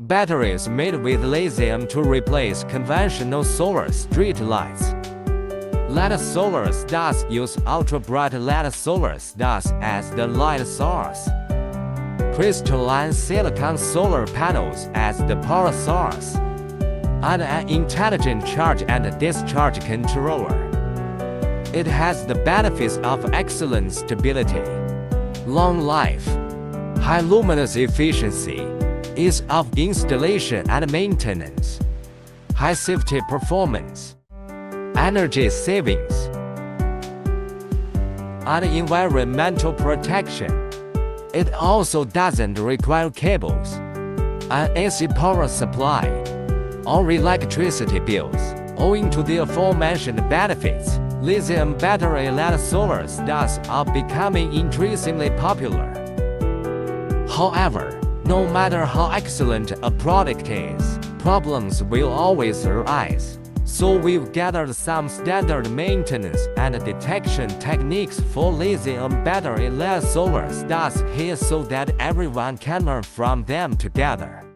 Batteries made with lithium to replace conventional solar street lights. LED solar cells use ultra-bright LED solar cells as the light source. Crystalline silicon solar panels as the power source. And an intelligent charge and discharge controller. It has the benefits of excellent stability, long life, high luminous efficiency, ease of installation and maintenance, high safety performance, energy savings, and environmental protection. It also doesn't require cables, an AC power supply, or electricity bills. Owing to the aforementioned benefits, lithium battery LED solar cells are becoming increasingly popular. However, no matter how excellent a product is, problems will always arise. So we've gathered some standard maintenance and detection techniques for lithium battery LED solar cells here so that everyone can learn from them together.